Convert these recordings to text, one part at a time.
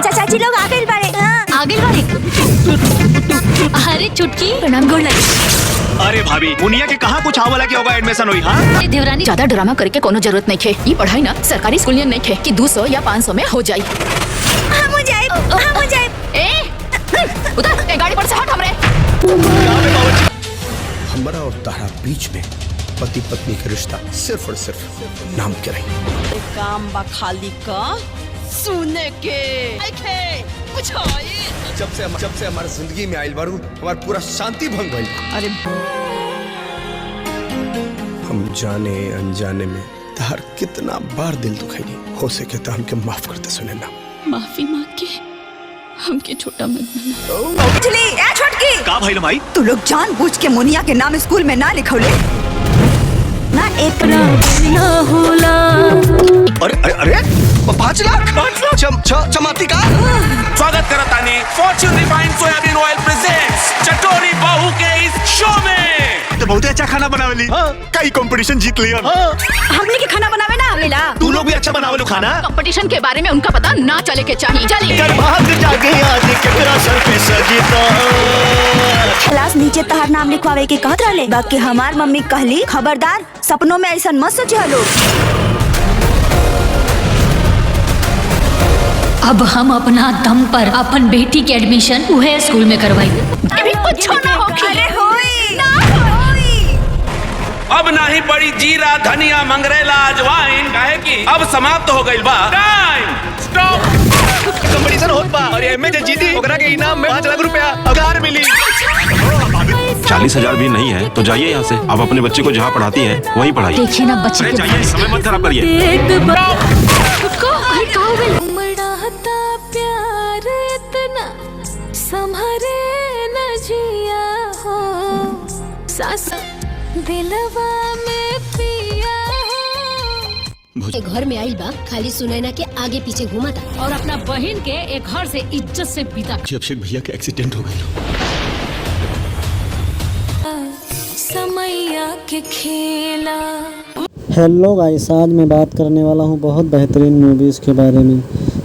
चाचा चाची लोग आ गए बाड़े। अरे चुटकी प्रणाम गोड़ लगे। अरे भाभी मुनिया के कहाँ कुछ आवला के होगा एडमिशन हुई। हाँ देवरानी ज्यादा ड्रामा करके कोनो जरूरत नहीं खे। ये पढ़ाई ना सरकारी स्कूल नहीं खे कि 200 या 500 में हो जाये। उधर गाड़ी पर से हट हमरे। हमारा और तारा बीच में पति पत्नी का रिश्ता सिर्फ और सिर्फ नाम के रही। काम बा खाली का सुने के जब से हमारी जिंदगी में आयल बारू हमारा पूरा शांति भंग भइल। अरे हम जाने अनजाने में तार कितना बार दिल दुखाई। हो सके तो हमके माफ करते सुने ना। माफी मांग के हमके छोटा मत बिजली ए छोटकी का भाई लो भाई तू लोग जानबूझ के मुनिया के नाम स्कूल में ना लिखौले ना। एक ना होला। अरे 5 लाख चमाती का स्वागत करतानी Fortune refined soybean oil presents Chatori Bahu के इस शो में। तो बहुत अच्छा खाना बनावेली। कई कंपटीशन जीत लिया। हमने के खाना बनावे ना आवेला। तू लोग भी अच्छा बनावेलो खाना। कंपटीशन के बारे में उनका पता ना चले के चाहिए। चलिए क्लास नीचे तहार नाम लिखवावे के कहत रहले। बाकी हमार मम्मी कहली खबरदार सपनों में ऐसा मत सोचिए लोग। अब हम अपना दम पर अपन बेटी के एडमिशन उहे स्कूल में करवाई। अभी कुछ ना होगी। अरे होई ना होई। अब नहीं पड़ी जीरा धनिया मंगरेला अजवाइन काहे की अब समाप्त हो गइल बा। Time stop. कंपटीशन होत बा और एमे जे जीती ओकरा के इनाम में 5 लाख रुपया कार मिली। 40,000 भी नहीं है तो जाइए यहाँ से। आप अपने बच्चे को जहाँ पढ़ाती हैं वहीं पढ़ाइए। देखिए ना बच्चे अरे जाइए समय मत खराब करिए। प्यार इतना संभरे न जिया हो सास दिलवा में पिया हो। घर में आई बा खाली सुनैना के आगे पीछे घुमाता और अपना बहन के एक घर से इज्जत से बिता। अभिषेक भैया के एक्सीडेंट हो गया। समैया के खेला। हेलो गाइस, आज मैं बात करने वाला हूँ बहुत बेहतरीन मूवीज़ के बारे में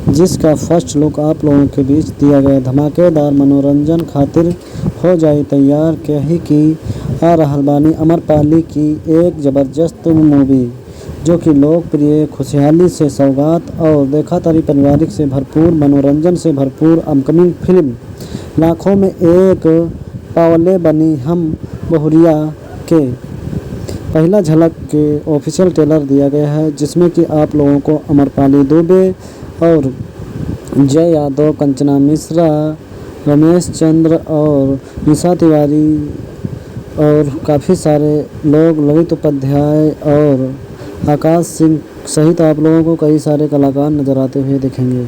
जिसका फर्स्ट लुक आप लोगों के बीच दिया गया। धमाकेदार मनोरंजन खातिर हो जाए तैयार कही की आ रहल बानी अमरपाली की एक ज़बरदस्त मूवी जो कि लोकप्रिय, खुशहाली से सौगात और देखा तारी पारिवारिक से भरपूर, मनोरंजन से भरपूर अपकमिंग फिल्म लाखों में एक पावले बनी हम बहुरिया के पहला झलक के ऑफिशियल ट्रेलर दिया गया है जिसमें कि आप लोगों को अमरपाली दुबे और जय यादव, कंचना मिश्रा, रमेश चंद्र और निशा तिवारी और काफ़ी सारे लोग, ललित उपाध्याय और आकाश सिंह सहित आप लोगों को कई सारे कलाकार नज़र आते हुए दिखेंगे।